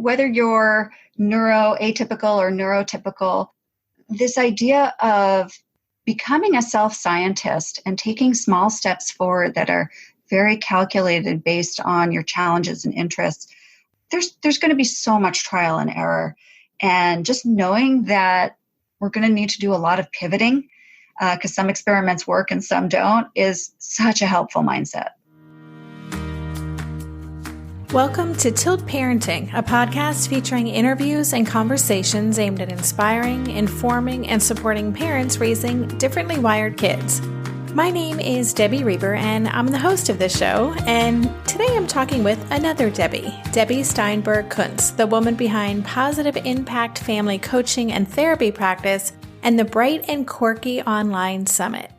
whether you're neuroatypical or neurotypical, this idea of becoming a self-scientist and taking small steps forward that are very calculated based on your challenges and interests, there's going to be so much trial and error. And just knowing that we're going to need to do a lot of pivoting because some experiments work and some don't is such a helpful mindset. Welcome to Tilt Parenting, a podcast featuring interviews and conversations aimed at inspiring, informing, and supporting parents raising differently wired kids. My name is Debbie Reber, and I'm the host of this show. And today I'm talking with another Debbie Steinberg Kuntz, the woman behind Positive Impact Family Coaching and Therapy Practice and the Bright and Quirky Online Summit.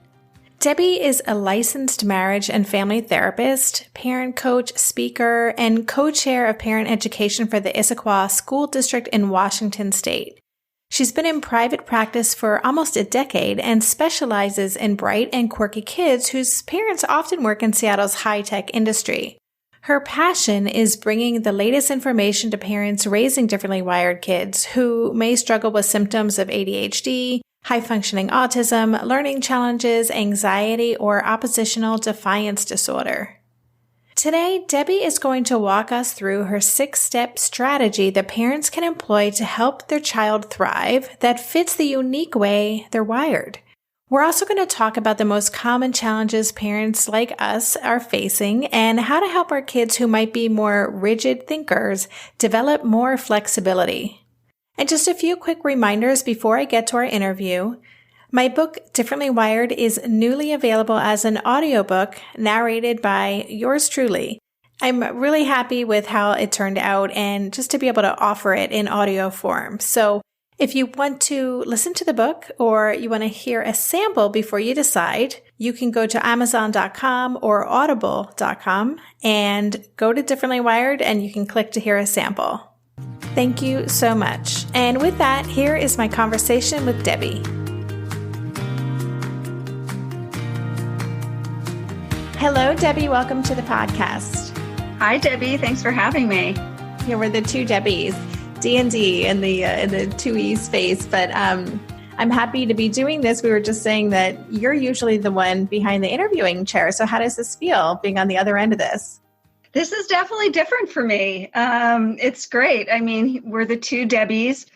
Debbie is a licensed marriage and family therapist, parent coach, speaker, and co-chair of parent education for the Issaquah School District in Washington State. She's been in private practice for almost a decade and specializes in bright and quirky kids whose parents often work in Seattle's high-tech industry. Her passion is bringing the latest information to parents raising differently wired kids who may struggle with symptoms of ADHD, high-functioning autism, learning challenges, anxiety, or oppositional defiance disorder. Today, Debbie is going to walk us through her 6-step strategy that parents can employ to help their child thrive that fits the unique way they're wired. We're also going to talk about the most common challenges parents like us are facing and how to help our kids who might be more rigid thinkers develop more flexibility. And just a few quick reminders before I get to our interview. My book, Differently Wired, is newly available as an audiobook narrated by yours truly. I'm really happy with how it turned out and just to be able to offer it in audio form. So if you want to listen to the book or you want to hear a sample before you decide, you can go to Amazon.com or Audible.com and go to Differently Wired and you can click to hear a sample. Thank you so much. And with that, here is my conversation with Debbie. Hello, Debbie. Welcome to the podcast. Hi, Debbie. Thanks for having me. Yeah, we're the two Debbies, D&D in the 2E space, but I'm happy to be doing this. We were just saying that you're usually the one behind the interviewing chair. So how does this feel, being on the other end of this? This is definitely different for me. It's great. I mean, we're the two Debbies,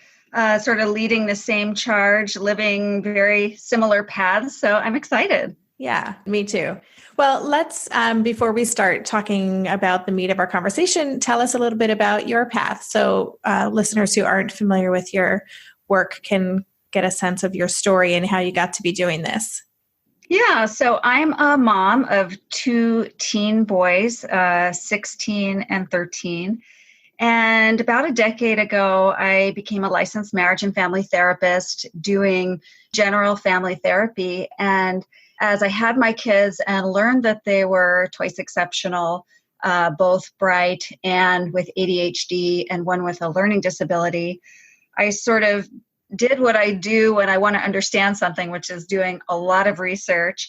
sort of leading the same charge, living very similar paths. So I'm excited. Yeah, me too. Well, let's, before we start talking about the meat of our conversation, tell us a little bit about your path. So listeners who aren't familiar with your work can get a sense of your story and how you got to be doing this. Yeah, so I'm a mom of 2 teen boys, 16 and 13. And about a decade ago, I became a licensed marriage and family therapist doing general family therapy. And as I had my kids and learned that they were twice exceptional, both bright and with ADHD and one with a learning disability, I sort of did what I do when I want to understand something, which is doing a lot of research.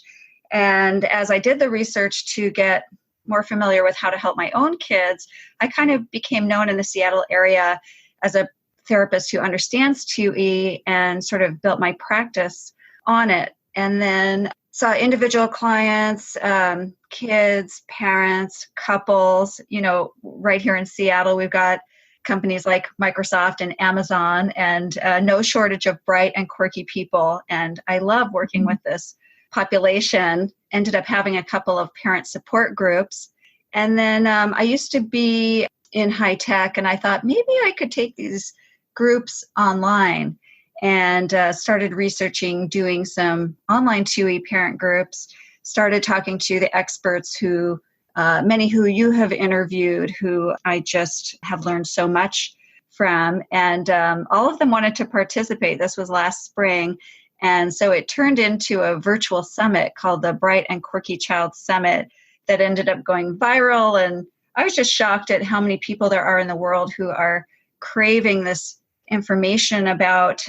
And as I did the research to get more familiar with how to help my own kids, I kind of became known in the Seattle area as a therapist who understands 2E and sort of built my practice on it. And then saw individual clients, kids, parents, couples, right here in Seattle, we've got companies like Microsoft and Amazon and no shortage of bright and quirky people. And I love working with this population. Ended up having a couple of parent support groups. And then I used to be in high tech and I thought maybe I could take these groups online and started researching, doing some online 2E parent groups, started talking to the experts who many who you have interviewed, who I just have learned so much from. And all of them wanted to participate. This was last spring. And so it turned into a virtual summit called the Bright and Quirky Child Summit that ended up going viral. And I was just shocked at how many people there are in the world who are craving this information about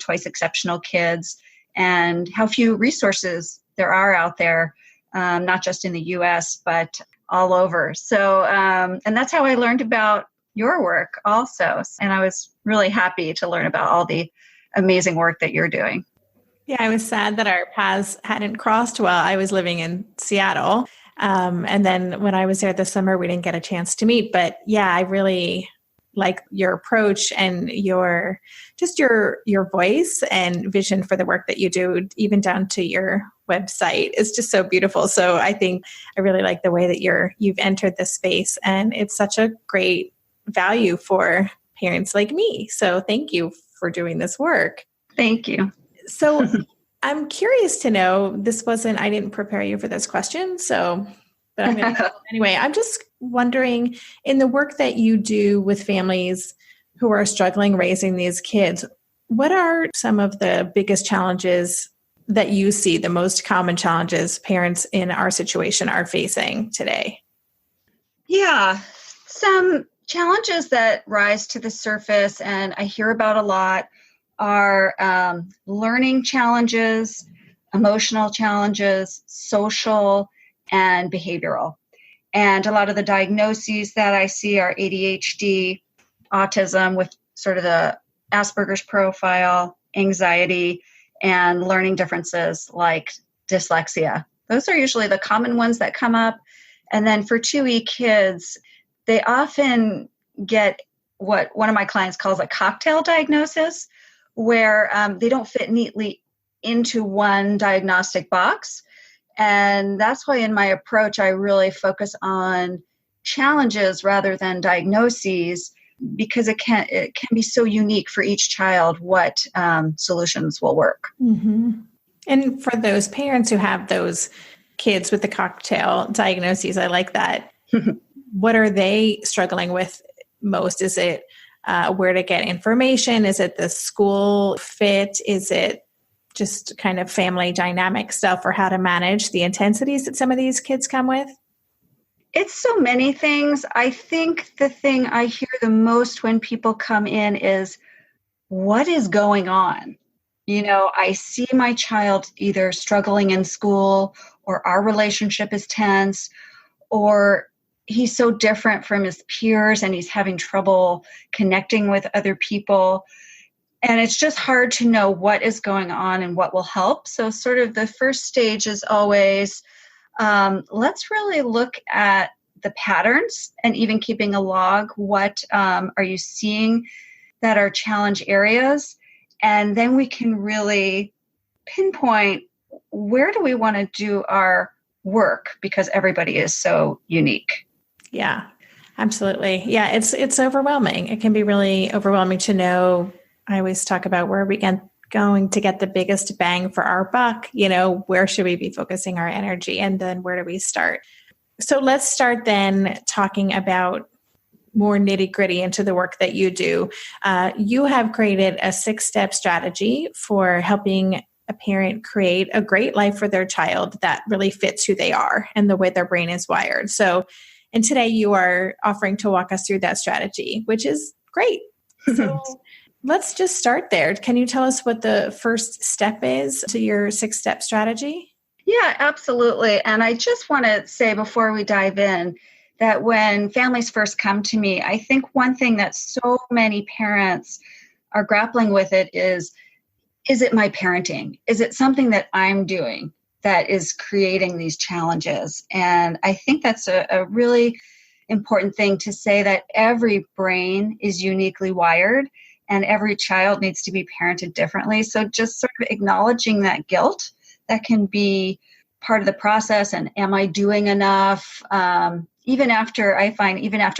twice exceptional kids and how few resources there are out there, not just in the US, but all over. So, and that's how I learned about your work also. And I was really happy to learn about all the amazing work that you're doing. Yeah, I was sad that our paths hadn't crossed while I was living in Seattle. And then when I was there this summer, we didn't get a chance to meet. But yeah, I really like your approach and your voice and vision for the work that you do, even down to your website. It's just so beautiful. So I think I really like the way that you've entered this space, and it's such a great value for parents like me. So thank you for doing this work. Thank you. So I'm curious to know, I didn't prepare you for this question. But I'm going to anyway. I'm just wondering, in the work that you do with families who are struggling raising these kids, what are some of the biggest challenges that you see, the most common challenges parents in our situation are facing today? Yeah, some challenges that rise to the surface and I hear about a lot are learning challenges, emotional challenges, social, and behavioral. And a lot of the diagnoses that I see are ADHD, autism with sort of the Asperger's profile, anxiety, and learning differences like dyslexia. Those are usually the common ones that come up. And then for 2E kids, they often get what one of my clients calls a cocktail diagnosis, where they don't fit neatly into one diagnostic box. And that's why in my approach, I really focus on challenges rather than diagnoses, because it can be so unique for each child what solutions will work. Mm-hmm. And for those parents who have those kids with the cocktail diagnoses, I like that. What are they struggling with most? Is it where to get information? Is it the school fit? Is it just kind of family dynamic stuff, or how to manage the intensities that some of these kids come with? It's so many things. I think the thing I hear the most when people come in is, what is going on? I see my child either struggling in school, or our relationship is tense, or he's so different from his peers and he's having trouble connecting with other people. And it's just hard to know what is going on and what will help. So sort of the first stage is always, let's really look at the patterns and even keeping a log. What are you seeing that are challenge areas? And then we can really pinpoint, where do we want to do our work, because everybody is so unique. Yeah, absolutely. Yeah, it's overwhelming. It can be really overwhelming to know. I always talk about, where are we going to get the biggest bang for our buck? Where should we be focusing our energy? And then where do we start? So let's start then talking about more nitty-gritty into the work that you do. You have created a 6-step strategy for helping a parent create a great life for their child that really fits who they are and the way their brain is wired. And today you are offering to walk us through that strategy, which is great. So let's just start there. Can you tell us what the first step is to your 6-step strategy? Yeah, absolutely. And I just want to say before we dive in that when families first come to me, I think one thing that so many parents are grappling with is it my parenting? Is it something that I'm doing that is creating these challenges? And I think that's a really important thing to say, that every brain is uniquely wired and every child needs to be parented differently. So just sort of acknowledging that guilt, that can be part of the process. And am I doing enough? Even after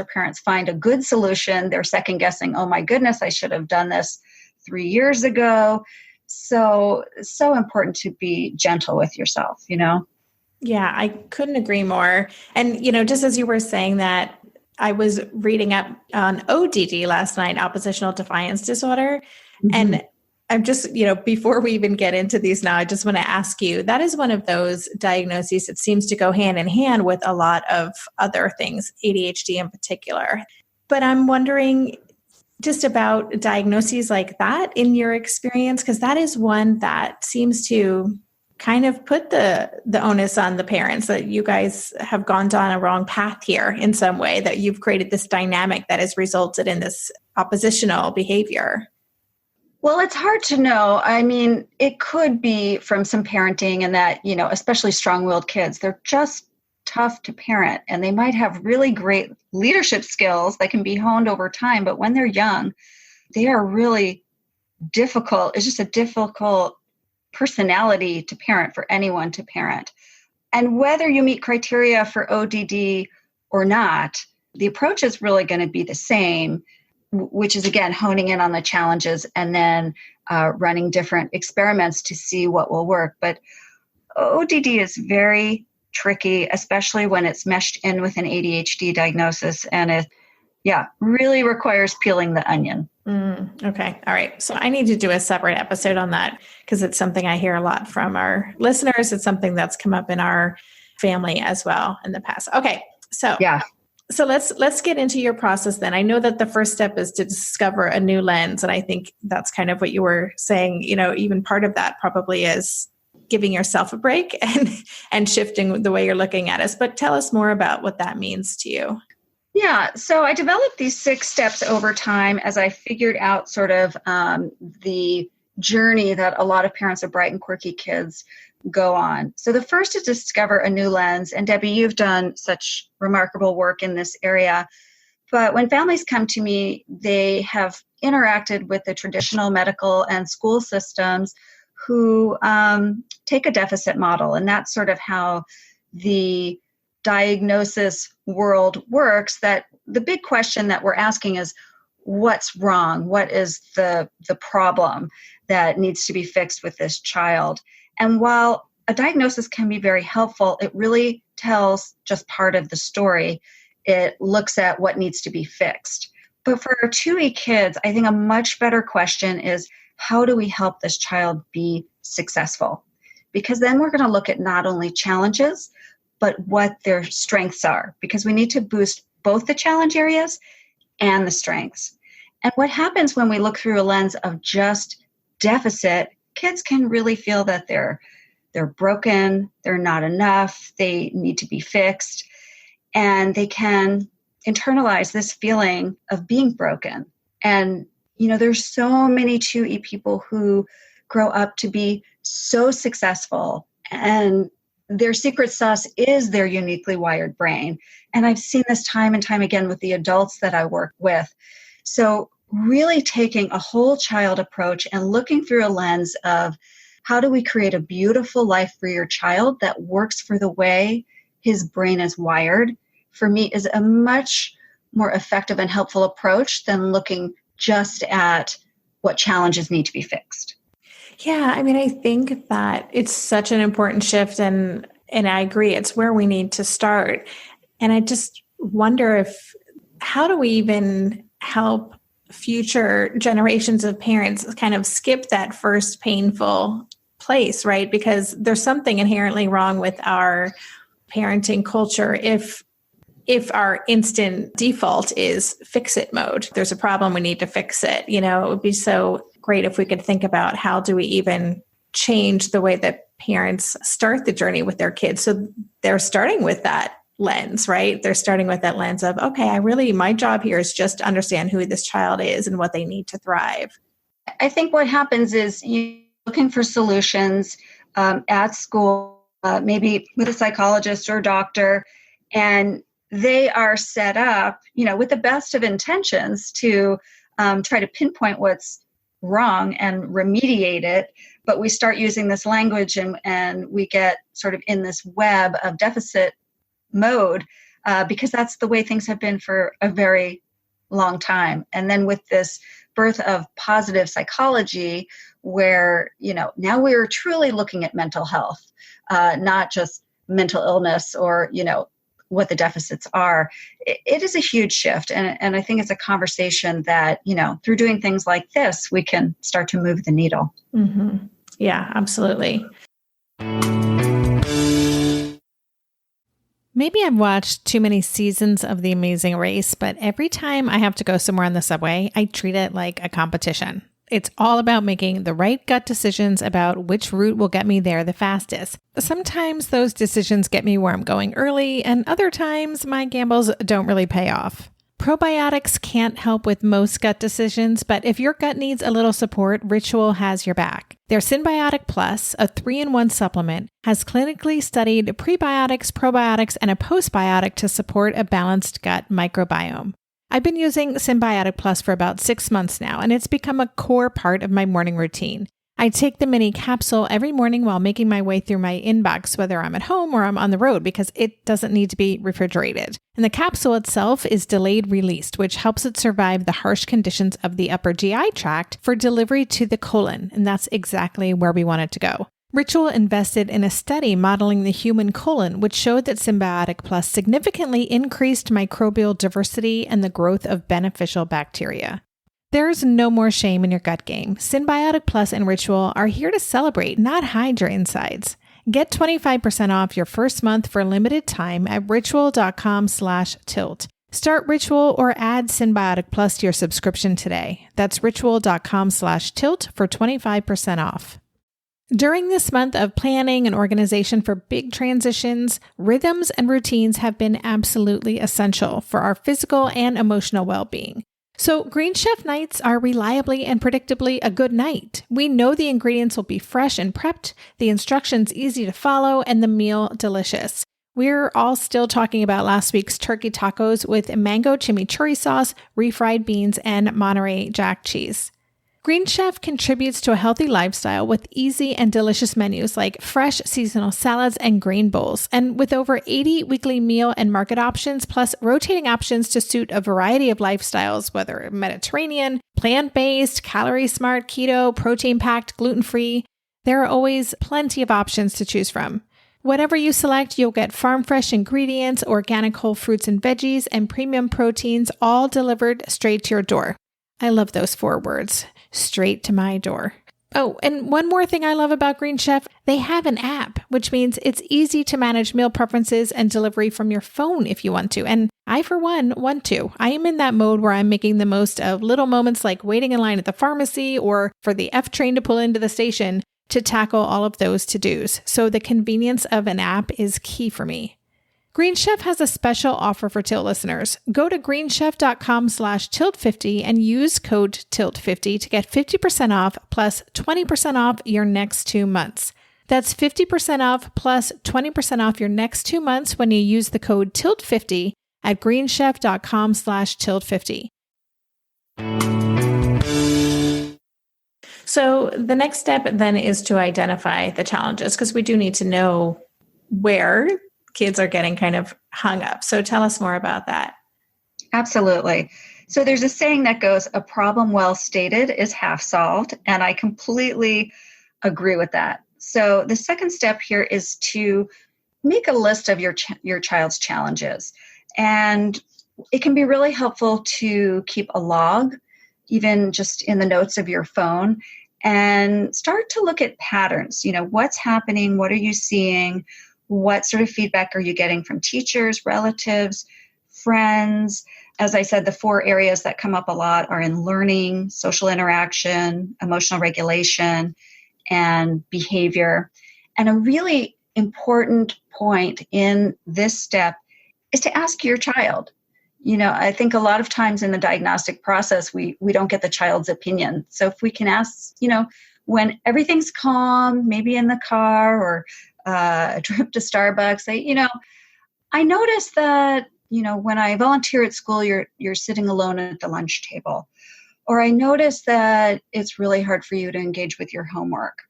parents find a good solution, they're second guessing, oh my goodness, I should have done this 3 years ago. So important to be gentle with yourself, Yeah, I couldn't agree more. And, just as you were saying that, I was reading up on ODD last night, oppositional defiance disorder. Mm-hmm. And I'm just, before we even get into these now, I just want to ask you, that is one of those diagnoses that seems to go hand in hand with a lot of other things, ADHD in particular. But I'm wondering just about diagnoses like that in your experience, because that is one that seems to kind of put the onus on the parents that you guys have gone down a wrong path here in some way, that you've created this dynamic that has resulted in this oppositional behavior? Well, it's hard to know. I mean, it could be from some parenting and that, especially strong-willed kids, they're just tough to parent, and they might have really great leadership skills that can be honed over time. But when they're young, they are really difficult. It's just a difficult personality to parent for anyone to parent. And whether you meet criteria for ODD or not, the approach is really going to be the same, which is, again, honing in on the challenges and then running different experiments to see what will work. But ODD is very tricky, especially when it's meshed in with an ADHD diagnosis, and it really requires peeling the onion. Okay. All right. So I need to do a separate episode on that because it's something I hear a lot from our listeners. It's something that's come up in our family as well in the past. Okay. So let's get into your process then. I know that the first step is to discover a new lens. And I think that's kind of what you were saying, even part of that probably is giving yourself a break and shifting the way you're looking at us. But tell us more about what that means to you. Yeah, so I developed these 6 steps over time as I figured out sort of the journey that a lot of parents of bright and quirky kids go on. So the first is discover a new lens. And Debbie, you've done such remarkable work in this area. But when families come to me, they have interacted with the traditional medical and school systems who take a deficit model. And that's sort of how the diagnosis world works, that the big question that we're asking is, what's wrong? What is the problem that needs to be fixed with this child? And while a diagnosis can be very helpful, it really tells just part of the story. It looks at what needs to be fixed. But for 2E kids, I think a much better question is, how do we help this child be successful? Because then we're going to look at not only challenges, but what their strengths are, because we need to boost both the challenge areas and the strengths. And what happens when we look through a lens of just deficit, kids can really feel that they're broken, they're not enough, they need to be fixed, and they can internalize this feeling of being broken. And, there's so many 2E people who grow up to be so successful, and their secret sauce is their uniquely wired brain. And I've seen this time and time again with the adults that I work with. So really taking a whole child approach and looking through a lens of, how do we create a beautiful life for your child that works for the way his brain is wired, for me is a much more effective and helpful approach than looking just at what challenges need to be fixed. Yeah, I mean, I think that it's such an important shift, and I agree, it's where we need to start. And I just wonder how do we even help future generations of parents kind of skip that first painful place, right? Because there's something inherently wrong with our parenting culture if our instant default is fix it mode. There's a problem, we need to fix it. It would be so great if we could think about how do we even change the way that parents start the journey with their kids. So they're starting with that lens, right? They're starting with that lens of, okay, my job here is just to understand who this child is and what they need to thrive. I think what happens is you're looking for solutions at school, maybe with a psychologist or doctor, and they are set up, with the best of intentions to try to pinpoint what's wrong and remediate it. But we start using this language and we get sort of in this web of deficit mode because that's the way things have been for a very long time. And then with this birth of positive psychology where, now we're truly looking at mental health, not just mental illness or, what the deficits are, it is a huge shift. And I think it's a conversation that, through doing things like this, we can start to move the needle. Mm-hmm. Yeah, absolutely. Maybe I've watched too many seasons of The Amazing Race, but every time I have to go somewhere on the subway, I treat it like a competition. It's all about making the right gut decisions about which route will get me there the fastest. Sometimes those decisions get me where I'm going early, and other times my gambles don't really pay off. Probiotics can't help with most gut decisions, but if your gut needs a little support, Ritual has your back. Their Synbiotic Plus, a 3-in-1 supplement, has clinically studied prebiotics, probiotics, and a postbiotic to support a balanced gut microbiome. I've been using Synbiotic Plus for about 6 months now, and it's become a core part of my morning routine. I take the mini capsule every morning while making my way through my inbox, whether I'm at home or I'm on the road, because it doesn't need to be refrigerated. And the capsule itself is delayed released, which helps it survive the harsh conditions of the upper GI tract for delivery to the colon, and that's exactly where we want it to go. Ritual invested in a study modeling the human colon, which showed that Synbiotic Plus significantly increased microbial diversity and the growth of beneficial bacteria. There's no more shame in your gut game. Synbiotic Plus and Ritual are here to celebrate, not hide your insides. Get 25% off your first month for a limited time at ritual.com/tilt. Start Ritual or add Synbiotic Plus to your subscription today. That's ritual.com/tilt for 25% off. During this month of planning and organization for big transitions, rhythms and routines have been absolutely essential for our physical and emotional well-being. So Green Chef nights are reliably and predictably a good night. We know the ingredients will be fresh and prepped, the instructions easy to follow, and the meal delicious. We're all still talking about last week's turkey tacos with mango chimichurri sauce, refried beans, and Monterey Jack cheese. Green Chef contributes to a healthy lifestyle with easy and delicious menus like fresh seasonal salads and grain bowls, and with over 80 weekly meal and market options, plus rotating options to suit a variety of lifestyles, whether Mediterranean, plant-based, calorie-smart, keto, protein-packed, gluten-free. There are always plenty of options to choose from. Whatever you select, you'll get farm-fresh ingredients, organic whole fruits and veggies, and premium proteins, all delivered straight to your door. I love those 4 words. Straight to my door. Oh, and one more thing I love about Green Chef, they have an app, which means it's easy to manage meal preferences and delivery from your phone if you want to. And I, for one, want to. I am in that mode where I'm making the most of little moments like waiting in line at the pharmacy or for the F train to pull into the station to tackle all of those to-dos. So the convenience of an app is key for me. Green Chef has a special offer for Tilt listeners. Go to greenchef.com/tilt50 and use code TILT50 to get 50% off plus 20% off your next 2 months. That's 50% off plus 20% off your next 2 months when you use the code TILT50 at greenchef.com/tilt50. So the next step then is to identify the challenges, because we do need to know where kids are getting kind of hung up. So tell us more about that. Absolutely. So there's a saying that goes, a problem well stated is half solved. And I completely agree with that. So the second step here is to make a list of your child's challenges. And it can be really helpful to keep a log, even just in the notes of your phone, and start to look at patterns. What's happening? What are you seeing? What sort of feedback are you getting from teachers, relatives, friends? As I said, the 4 areas that come up a lot are in learning, social interaction, emotional regulation, and behavior. And a really important point in this step is to ask your child. I think a lot of times in the diagnostic process, we don't get the child's opinion. So if we can ask, when everything's calm, maybe in the car or a trip to Starbucks, say, I noticed that, when I volunteer at school, you're sitting alone at the lunch table. Or I noticed that it's really hard for you to engage with your homework.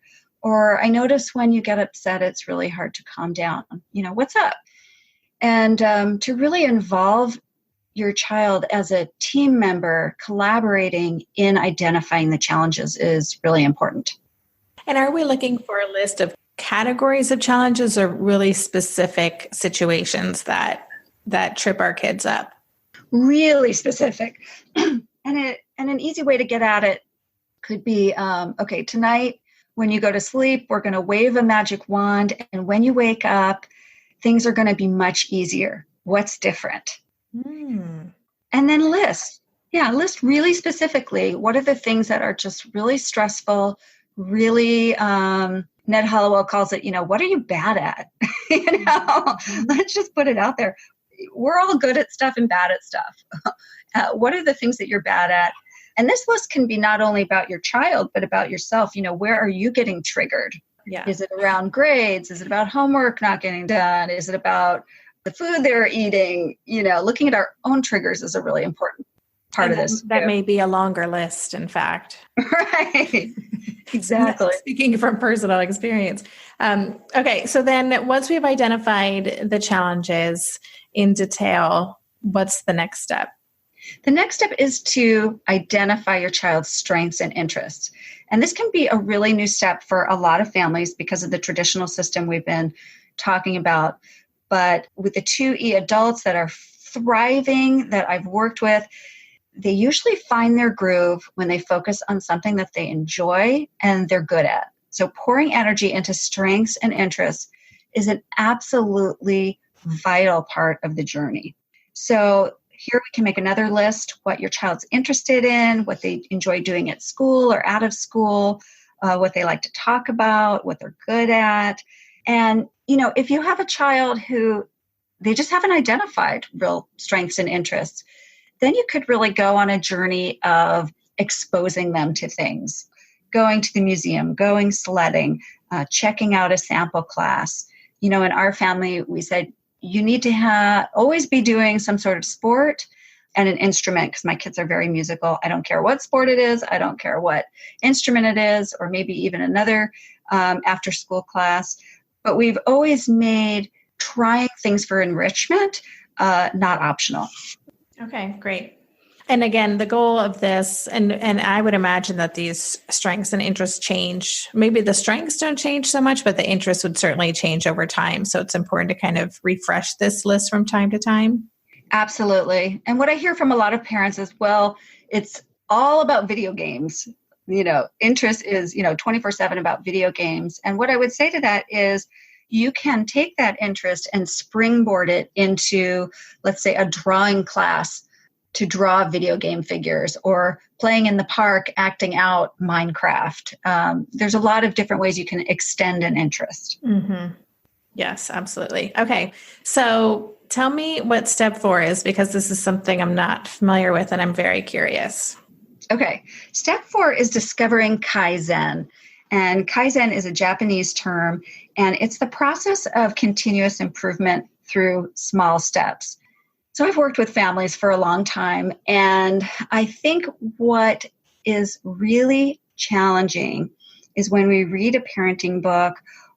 Or I notice when you get upset, it's really hard to calm down. What's up? And to really involve your child as a team member collaborating in identifying the challenges is really important. And are we looking for a list of categories of challenges or really specific situations that trip our kids up? Really specific. And an easy way to get at it could be, okay, tonight when you go to sleep, we're going to wave a magic wand. And when you wake up, things are going to be much easier. What's different? And then list, Yeah, list really specifically what are the things that are just really stressful, really, Ned Hollowell calls it, what are you bad at? Let's just put it out there. We're all good at stuff and bad at stuff. What are the things that you're bad at? And this list can be not only about your child, but about yourself. Where are you getting triggered? Yeah. Is it around grades? Is it about homework not getting done? Is it about the food they're eating? Looking at our own triggers is a really important part of this. That may be a longer list, in fact. Right. Exactly. Speaking from personal experience. Okay. So then once we've identified the challenges in detail, what's the next step? The next step is to identify your child's strengths and interests. And this can be a really new step for a lot of families because of the traditional system we've been talking about. But with the 2E adults that are thriving, that I've worked with, they usually find their groove when they focus on something that they enjoy and they're good at. So pouring energy into strengths and interests is an absolutely vital part of the journey. So here we can make another list, what your child's interested in, what they enjoy doing at school or out of school, what they like to talk about, what they're good at. And, if you have a child who they just haven't identified real strengths and interests, then you could really go on a journey of exposing them to things, going to the museum, going sledding, checking out a sample class. In our family, we said, you need to always be doing some sort of sport and an instrument, because my kids are very musical. I don't care what sport it is. I don't care what instrument it is, or maybe even another after-school class. But we've always made trying things for enrichment not optional. Okay, great. And again, the goal of this, and I would imagine that these strengths and interests change. Maybe the strengths don't change so much, but the interests would certainly change over time. So it's important to kind of refresh this list from time to time. Absolutely. And what I hear from a lot of parents is, well, it's all about video games. Interest is, 24/7 about video games. And what I would say to that is, you can take that interest and springboard it into, let's say, a drawing class to draw video game figures, or playing in the park, acting out Minecraft. There's a lot of different ways you can extend an interest. Mm-hmm. Yes, absolutely. Okay. So tell me what step 4 is, because this is something I'm not familiar with and I'm very curious. Okay. Step 4 is discovering Kaizen. And Kaizen is a Japanese term, and it's the process of continuous improvement through small steps. So I've worked with families for a long time, and I think what is really challenging is when we read a parenting book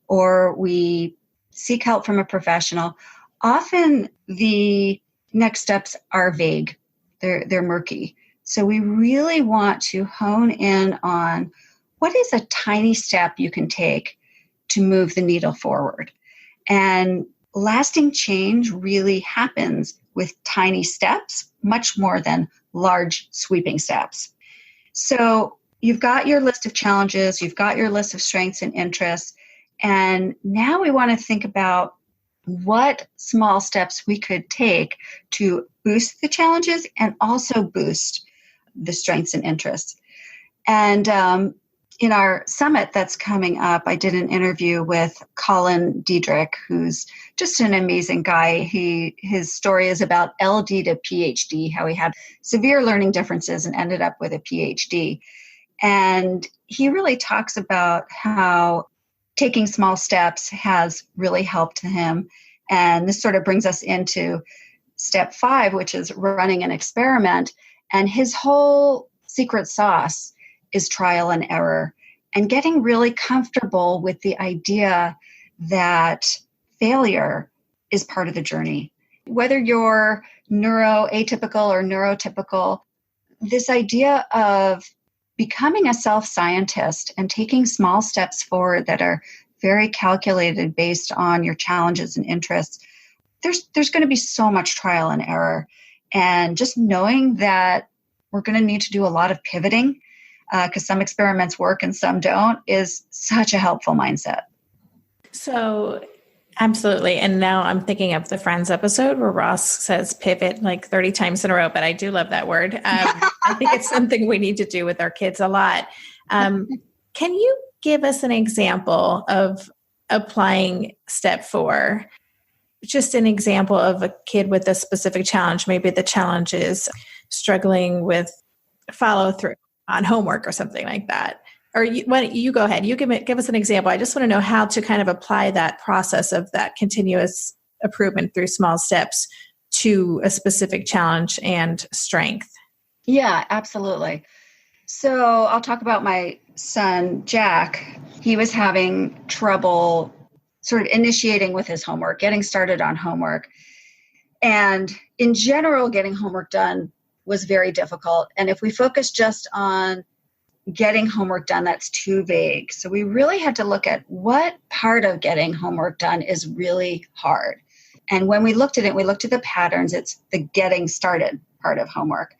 or we seek help from a professional, often the next steps are vague. They're murky. So we really want to hone in on what is a tiny step you can take to move the needle forward. And lasting change really happens with tiny steps, much more than large sweeping steps. So you've got your list of challenges, you've got your list of strengths and interests, and now we want to think about what small steps we could take to boost the challenges and also boost the strengths and interests. And in our summit that's coming up, I did an interview with Colin Diedrich, who's just an amazing guy. His story is about LD to PhD, how he had severe learning differences and ended up with a PhD. And he really talks about how taking small steps has really helped him. And this sort of brings us into step 5, which is running an experiment. And his whole secret sauce is trial and error, and getting really comfortable with the idea that failure is part of the journey. Whether you're neuroatypical or neurotypical, this idea of becoming a self-scientist and taking small steps forward that are very calculated based on your challenges and interests, there's going to be so much trial and error. And just knowing that we're going to need to do a lot of pivoting, because some experiments work and some don't, is such a helpful mindset. So Absolutely. And now I'm thinking of the Friends episode where Ross says pivot like 30 times in a row, but I do love that word. I think it's something we need to do with our kids a lot. Can you give us an example of applying step 4? Just an example of a kid with a specific challenge. Maybe the challenge is struggling with follow through on homework or something like that. Or you go ahead. You give us an example. I just want to know how to kind of apply that process of that continuous improvement through small steps to a specific challenge and strength. Yeah, absolutely. So I'll talk about my son, Jack. He was having trouble sort of initiating with his homework, getting started on homework. And in general, getting homework done was very difficult. And if we focus just on getting homework done, that's too vague. So we really had to look at what part of getting homework done is really hard. And when we looked at it, we looked at the patterns. It's the getting started part of homework.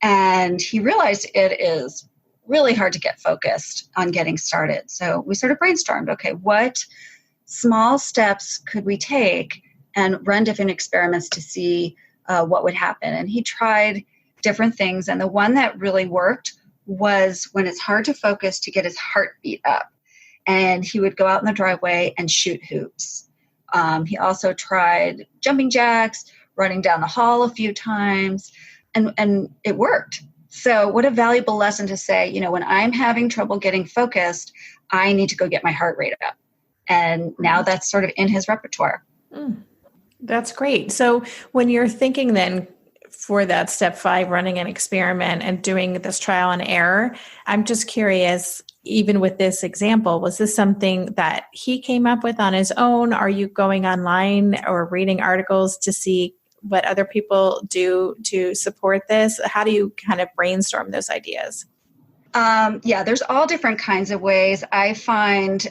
And he realized it is really hard to get focused on getting started. So we sort of brainstormed, okay, what small steps could we take and run different experiments to see what would happen? And he tried different things. And the one that really worked was when it's hard to focus, to get his heartbeat up. And he would go out in the driveway and shoot hoops. He also tried jumping jacks, running down the hall a few times, and it worked. So what a valuable lesson to say, when I'm having trouble getting focused, I need to go get my heart rate up. And now that's sort of in his repertoire. That's great. So when you're thinking then for that step 5, running an experiment and doing this trial and error, I'm just curious, even with this example, was this something that he came up with on his own? Are you going online or reading articles to see what other people do to support this? How do you kind of brainstorm those ideas? There's all different kinds of ways. I find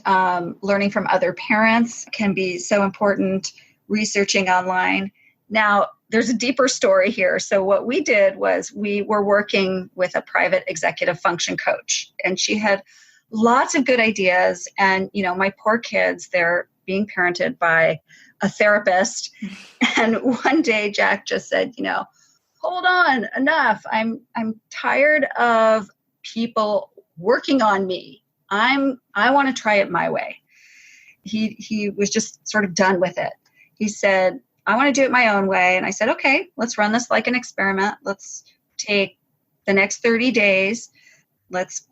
learning from other parents can be so important, researching online. Now, there's a deeper story here. So what we did was we were working with a private executive function coach, and she had lots of good ideas. And, my poor kids, they're being parented by a therapist. And one day Jack just said, hold on, enough. I'm tired of people working on me. I want to try it my way. He was just sort of done with it. He said, I want to do it my own way. And I said, okay, let's run this like an experiment. Let's take the next 30 days. Let's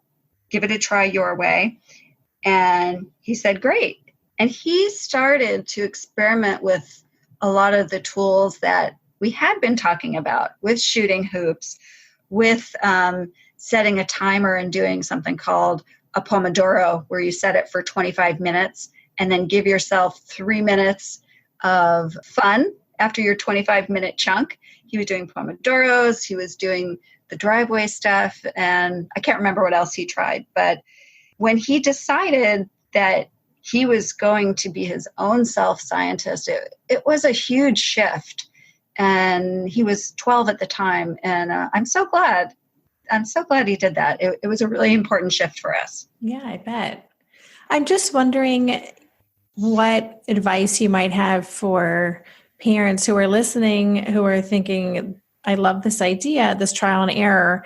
give it a try your way. And he said, great. And he started to experiment with a lot of the tools that we had been talking about, with shooting hoops, with setting a timer and doing something called a Pomodoro, where you set it for 25 minutes and then give yourself 3 minutes of fun after your 25-minute chunk. He was doing Pomodoros, he was doing the driveway stuff, and I can't remember what else he tried. But when he decided that he was going to be his own self-scientist, it was a huge shift. And he was 12 at the time, and I'm so glad he did that. It was a really important shift for us. Yeah, I bet. I'm just wondering what advice you might have for parents who are listening, who are thinking, I love this idea, this trial and error,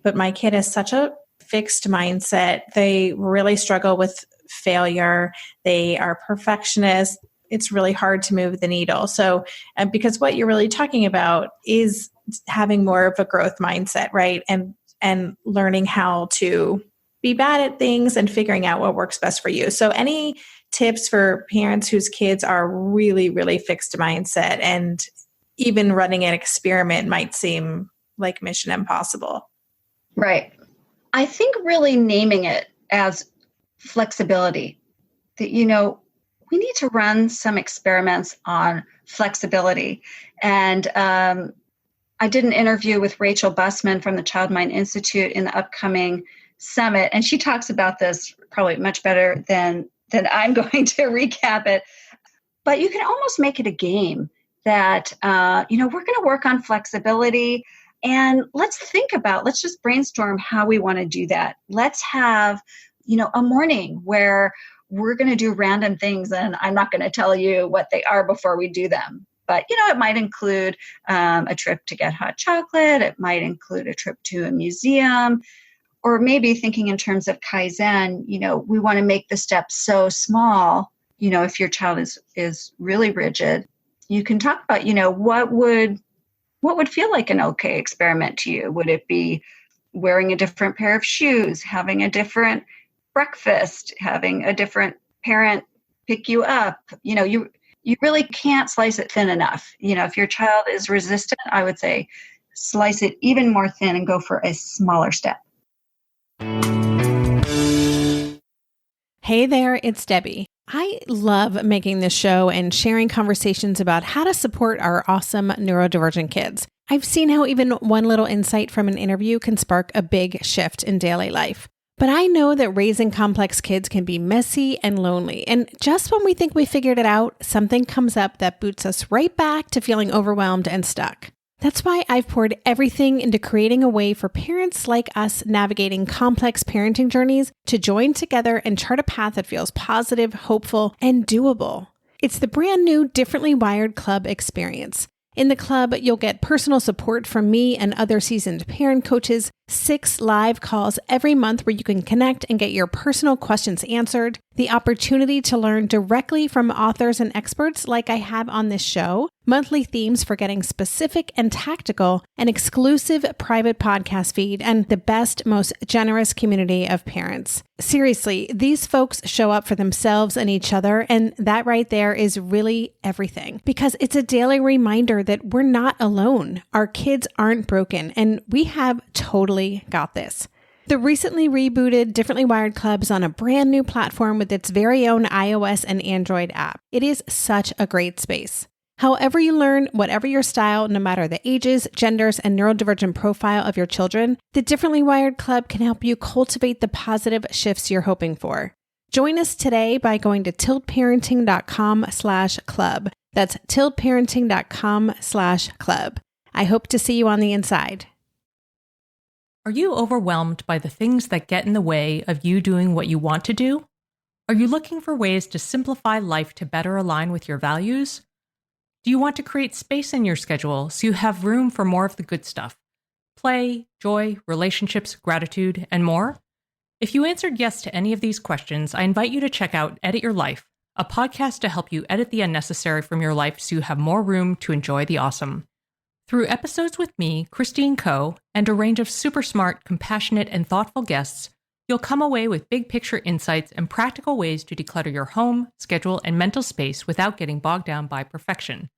but my kid has such a fixed mindset. They really struggle with failure. They are perfectionists. It's really hard to move the needle. So, because what you're really talking about is having more of a growth mindset, right? And learning how to be bad at things and figuring out what works best for you. So any tips for parents whose kids are really, really fixed mindset, and even running an experiment might seem like mission impossible? Right. I think really naming it as flexibility, that, we need to run some experiments on flexibility. And I did an interview with Rachel Bussman from the Child Mind Institute in the upcoming summit, and she talks about this probably much better than I'm going to recap it. But you can almost make it a game that, we're going to work on flexibility, and let's just brainstorm how we want to do that. Let's have, a morning where we're going to do random things and I'm not going to tell you what they are before we do them. But, it might include a trip to get hot chocolate. It might include a trip to a museum, or maybe thinking in terms of Kaizen, we want to make the steps so small. If your child is really rigid, you can talk about, what would feel like an okay experiment to you? Would it be wearing a different pair of shoes, having a different breakfast, having a different parent pick you up? You really can't slice it thin enough. If your child is resistant, I would say slice it even more thin and go for a smaller step. Hey there, it's Debbie. I love making this show and sharing conversations about how to support our awesome neurodivergent kids. I've seen how even one little insight from an interview can spark a big shift in daily life. But I know that raising complex kids can be messy and lonely. And just when we think we figured it out, something comes up that boots us right back to feeling overwhelmed and stuck. That's why I've poured everything into creating a way for parents like us navigating complex parenting journeys to join together and chart a path that feels positive, hopeful, and doable. It's the brand new Differently Wired Club experience. In the club, you'll get personal support from me and other seasoned parent coaches, 6 live calls every month where you can connect and get your personal questions answered, the opportunity to learn directly from authors and experts like I have on this show, monthly themes for getting specific and tactical, an exclusive private podcast feed, and the best, most generous community of parents. Seriously, these folks show up for themselves and each other, and that right there is really everything. Because it's a daily reminder that we're not alone. Our kids aren't broken, and we have totally got this. The recently rebooted Differently Wired Club is on a brand new platform with its very own iOS and Android app. It is such a great space. However you learn, whatever your style, no matter the ages, genders, and neurodivergent profile of your children, the Differently Wired Club can help you cultivate the positive shifts you're hoping for. Join us today by going to tiltparenting.com/club. That's tiltparenting.com/club. I hope to see you on the inside. Are you overwhelmed by the things that get in the way of you doing what you want to do? Are you looking for ways to simplify life to better align with your values? Do you want to create space in your schedule so you have room for more of the good stuff? Play, joy, relationships, gratitude, and more? If you answered yes to any of these questions, I invite you to check out Edit Your Life, a podcast to help you edit the unnecessary from your life so you have more room to enjoy the awesome. Through episodes with me, Christine Coe, and a range of super smart, compassionate, and thoughtful guests, you'll come away with big picture insights and practical ways to declutter your home, schedule, and mental space without getting bogged down by perfection.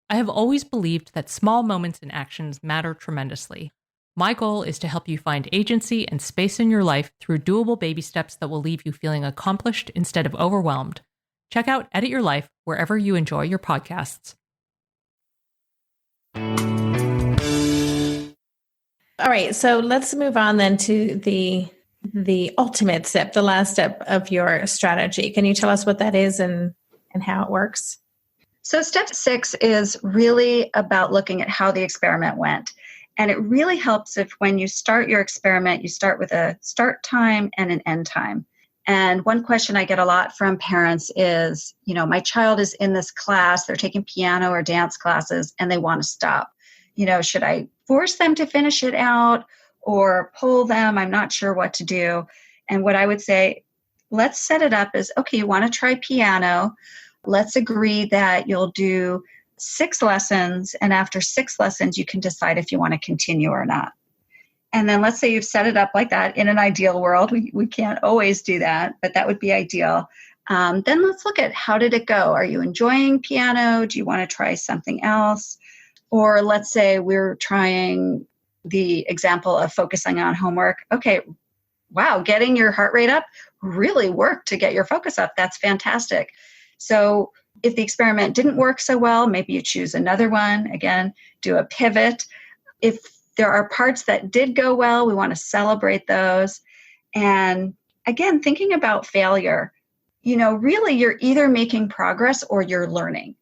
I have always believed that small moments and actions matter tremendously. My goal is to help you find agency and space in your life through doable baby steps that will leave you feeling accomplished instead of overwhelmed. Check out Edit Your Life wherever you enjoy your podcasts. All right, so let's move on then to the ultimate step, the last step of your strategy. Can you tell us what that is and how it works? So step 6 is really about looking at how the experiment went. And it really helps if when you start your experiment, you start with a start time and an end time. And one question I get a lot from parents is, my child is in this class, they're taking piano or dance classes, and they want to stop. Should I force them to finish it out or pull them? I'm not sure what to do. And what I would say, let's set it up as, okay, you want to try piano. Let's agree that you'll do 6 lessons. And after 6 lessons, you can decide if you want to continue or not. And then let's say you've set it up like that. In an ideal world, we can't always do that, but that would be ideal. Then let's look at how did it go? Are you enjoying piano? Do you want to try something else? Or let's say we're trying the example of focusing on homework. Okay, wow, getting your heart rate up really worked to get your focus up. That's fantastic. So if the experiment didn't work so well, maybe you choose another one. Again, do a pivot. If there are parts that did go well, we want to celebrate those. And again, thinking about failure, really you're either making progress or you're learning.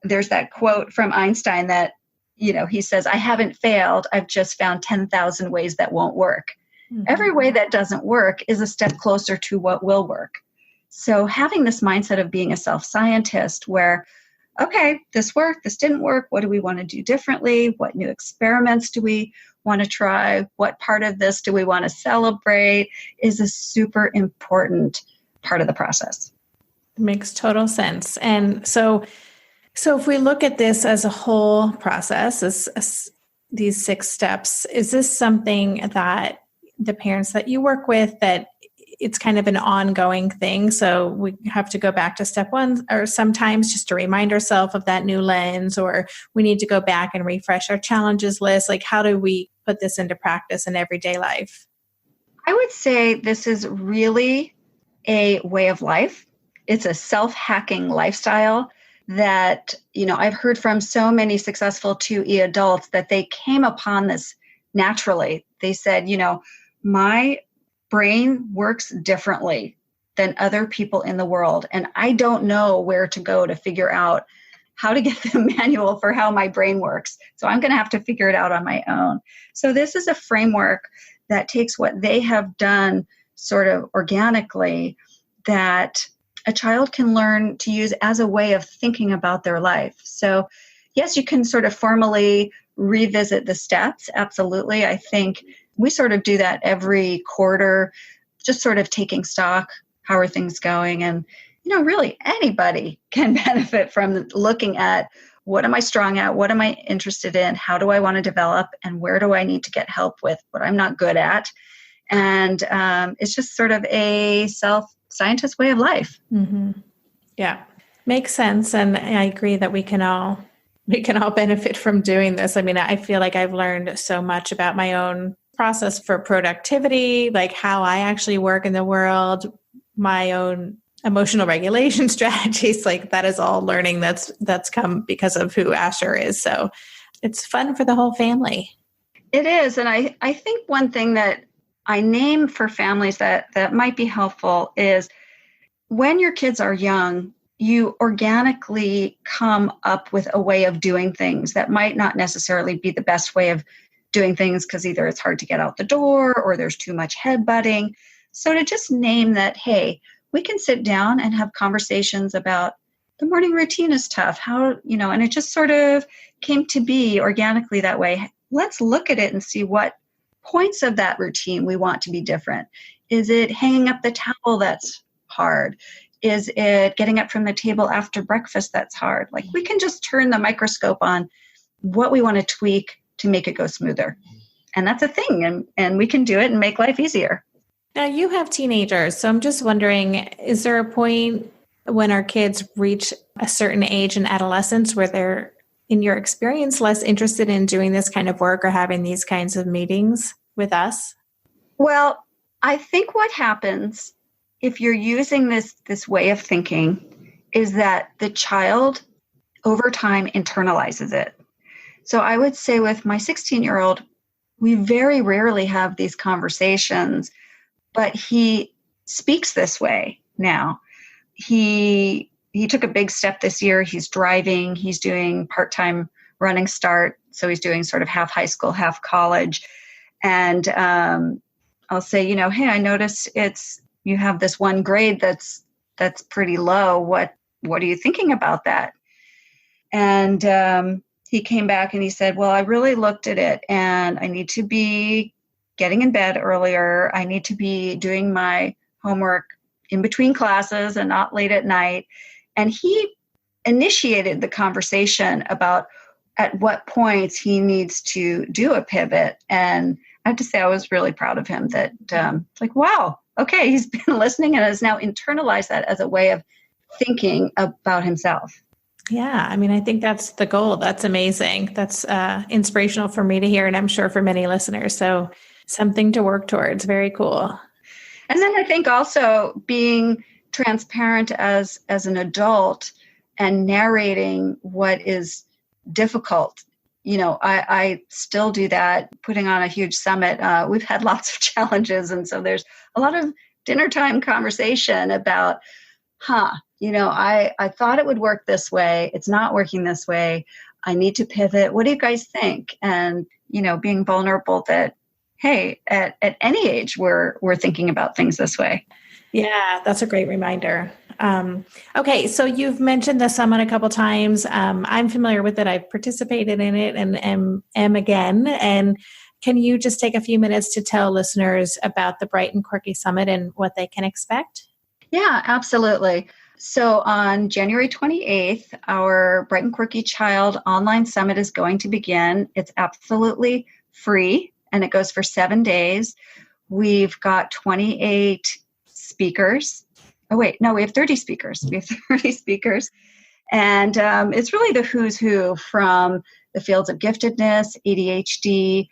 There's that quote from Einstein that, he says, I haven't failed. I've just found 10,000 ways that won't work. Mm-hmm. Every way that doesn't work is a step closer to what will work. So having this mindset of being a self-scientist where, okay, this worked, this didn't work, what do we want to do differently? What new experiments do we want to try? What part of this do we want to celebrate is a super important part of the process. Makes total sense. And so if we look at this as a whole process, as these 6 steps, is this something that the parents that you work with, that it's kind of an ongoing thing? So we have to go back to step 1, or sometimes just to remind ourselves of that new lens, or we need to go back and refresh our challenges list. Like, how do we put this into practice in everyday life? I would say this is really a way of life. It's a self-hacking lifestyle that, I've heard from so many successful 2E adults that they came upon this naturally. They said, my brain works differently than other people in the world, and I don't know where to go to figure out how to get the manual for how my brain works. So I'm going to have to figure it out on my own. So this is a framework that takes what they have done sort of organically that a child can learn to use as a way of thinking about their life. So yes, you can sort of formally revisit the steps. Absolutely. I think we sort of do that every quarter, just sort of taking stock. How are things going? And, really anybody can benefit from looking at what am I strong at? What am I interested in? How do I want to develop? And where do I need to get help with what I'm not good at? And it's just sort of a self-scientist way of life. Mm-hmm. Yeah, makes sense. And I agree that we can all benefit from doing this. I mean, I feel like I've learned so much about my own process for productivity, like how I actually work in the world, my own emotional regulation strategies. Like that is all learning that's come because of who Asher is. So it's fun for the whole family. It is. And I think one thing that I name for families that might be helpful is when your kids are young, you organically come up with a way of doing things that might not necessarily be the best way of doing things because either it's hard to get out the door or there's too much headbutting. So to just name that, hey, we can sit down and have conversations about the morning routine is tough. How, and it just sort of came to be organically that way. Let's look at it and see what points of that routine we want to be different. Is it hanging up the towel that's hard? Is it getting up from the table after breakfast that's hard? Like we can just turn the microscope on what we want to tweak to make it go smoother. And that's a thing. And we can do it and make life easier. Now you have teenagers. So I'm just wondering, is there a point when our kids reach a certain age in adolescence where they're, in your experience, less interested in doing this kind of work or having these kinds of meetings with us? Well, I think what happens if you're using this way of thinking is that the child over time internalizes it. So I would say with my 16-year-old, we very rarely have these conversations, but he speaks this way now. He took a big step this year. He's driving. He's doing part-time running start. So he's doing sort of half high school, half college. And I'll say, hey, I noticed you have this one grade that's pretty low. What are you thinking about that? And he came back and he said, well, I really looked at it and I need to be getting in bed earlier. I need to be doing my homework in between classes and not late at night. And he initiated the conversation about at what points he needs to do a pivot. And I have to say, I was really proud of him that wow, okay, he's been listening and has now internalized that as a way of thinking about himself. Yeah, I mean, I think that's the goal. That's amazing. That's inspirational for me to hear, and I'm sure for many listeners. So something to work towards. Very cool. And then I think also being transparent as an adult and narrating what is difficult. I still do that, putting on a huge summit. We've had lots of challenges. And so there's a lot of dinner time conversation about, I thought it would work this way. It's not working this way. I need to pivot. What do you guys think? And, being vulnerable that, hey, at any age, we're thinking about things this way. Yeah, that's a great reminder. Okay, so you've mentioned the summit a couple times. I'm familiar with it. I've participated in it and am again. And can you just take a few minutes to tell listeners about the Bright and Quirky Summit and what they can expect? Yeah, absolutely. So on January 28th, our Bright and Quirky Child Online Summit is going to begin. It's absolutely free and it goes for 7 days. We've got 28 speakers. Oh, wait, no, we have 30 speakers. And it's really the who's who from the fields of giftedness, ADHD,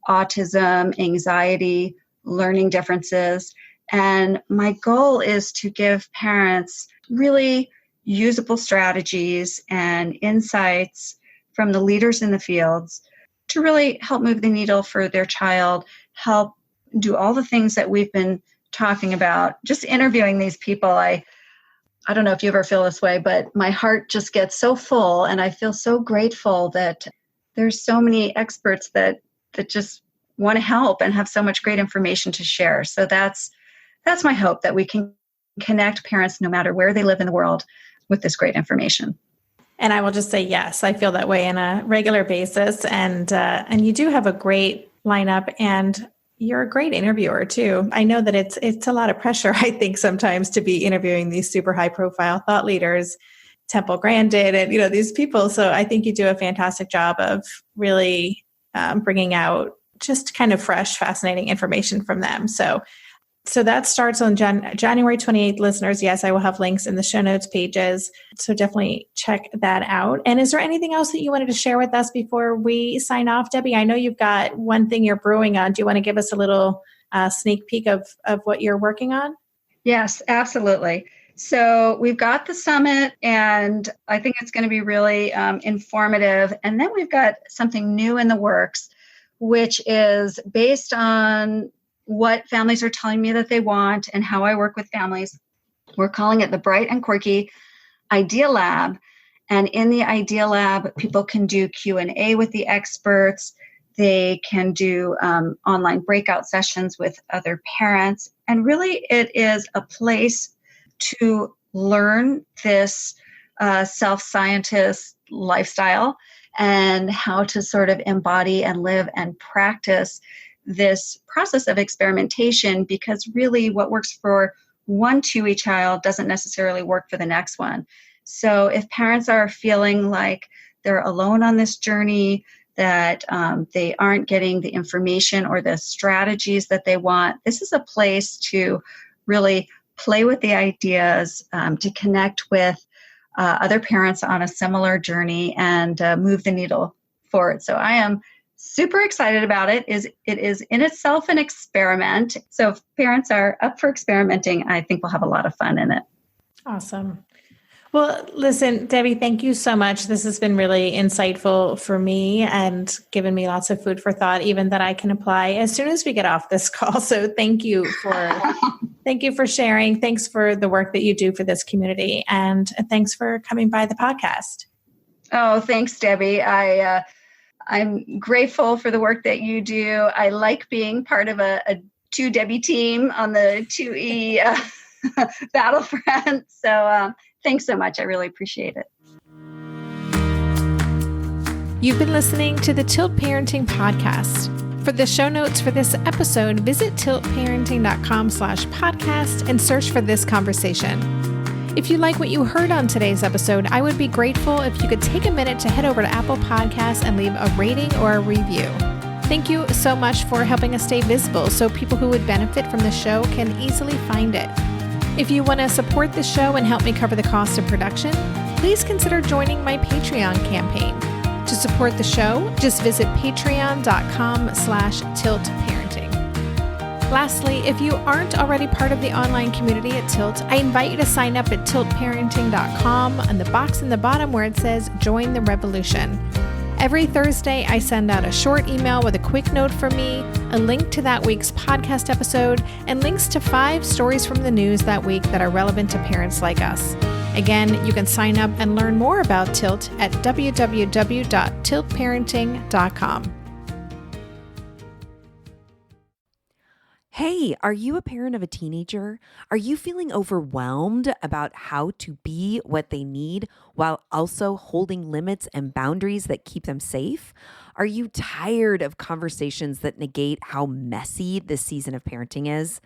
autism, anxiety, learning differences. And my goal is to give parents really usable strategies and insights from the leaders in the fields to really help move the needle for their child, help do all the things that we've been talking about. Just interviewing these people, I don't know if you ever feel this way, but my heart just gets so full and I feel so grateful that there's so many experts that just want to help and have so much great information to share. So that's my hope, that we can connect parents no matter where they live in the world with this great information. And I will just say, yes, I feel that way on a regular basis. And you do have a great lineup and you're a great interviewer too. I know that it's a lot of pressure, I think, sometimes to be interviewing these super high profile thought leaders, Temple Grandin, and these people. So I think you do a fantastic job of really bringing out just kind of fresh, fascinating information from them. So that starts on January 28th, listeners. Yes, I will have links in the show notes pages. So definitely check that out. And is there anything else that you wanted to share with us before we sign off, Debbie? I know you've got one thing you're brewing on. Do you want to give us a little sneak peek of what you're working on? Yes, absolutely. So we've got the summit, and I think it's going to be really informative. And then we've got something new in the works, which is based on what families are telling me that they want and how I work with families. We're calling it the Bright and Quirky Idea Lab. And in the Idea Lab, people can do Q&A with the experts. They can do online breakout sessions with other parents. And really, it is a place to learn this self-scientist lifestyle and how to sort of embody and live and practice this process of experimentation, because really what works for one TUI child doesn't necessarily work for the next one. So if parents are feeling like they're alone on this journey, that they aren't getting the information or the strategies that they want, this is a place to really play with the ideas, to connect with other parents on a similar journey and move the needle forward. So I am super excited about it. It is in itself an experiment. So if parents are up for experimenting, I think we'll have a lot of fun in it. Awesome. Well, listen, Debbie, thank you so much. This has been really insightful for me and given me lots of food for thought, even that I can apply as soon as we get off this call. So thank you for sharing. Thanks for the work that you do for this community. And thanks for coming by the podcast. Oh, thanks, Debbie. I'm grateful for the work that you do. I like being part of a 2Debbie team on the 2E battlefront. So thanks so much. I really appreciate it. You've been listening to the Tilt Parenting Podcast. For the show notes for this episode, visit tiltparenting.com/podcast and search for this conversation. If you like what you heard on today's episode, I would be grateful if you could take a minute to head over to Apple Podcasts and leave a rating or a review. Thank you so much for helping us stay visible so people who would benefit from the show can easily find it. If you want to support the show and help me cover the cost of production, please consider joining my Patreon campaign. To support the show, just visit patreon.com/tiltparenting. Lastly, if you aren't already part of the online community at Tilt, I invite you to sign up at tiltparenting.com on the box in the bottom where it says Join the Revolution. Every Thursday, I send out a short email with a quick note from me, a link to that week's podcast episode, and links to 5 stories from the news that week that are relevant to parents like us. Again, you can sign up and learn more about Tilt at www.tiltparenting.com. Hey, are you a parent of a teenager? Are you feeling overwhelmed about how to be what they need while also holding limits and boundaries that keep them safe? Are you tired of conversations that negate how messy this season of parenting is?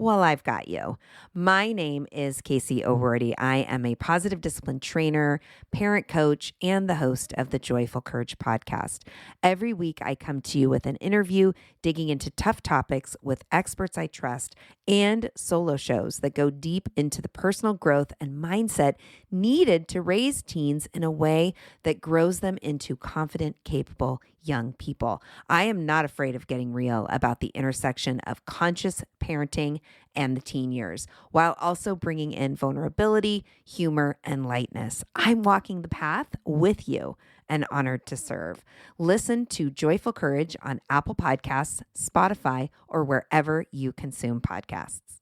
Well, I've got you. My name is Casey O'Rourke. I am a positive discipline trainer, parent coach, and the host of the Joyful Courage podcast. Every week, I come to you with an interview digging into tough topics with experts I trust and solo shows that go deep into the personal growth and mindset needed to raise teens in a way that grows them into confident, capable young people. I am not afraid of getting real about the intersection of conscious parenting and the teen years, while also bringing in vulnerability, humor, and lightness. I'm walking the path with you and honored to serve. Listen to Joyful Courage on Apple Podcasts, Spotify, or wherever you consume podcasts.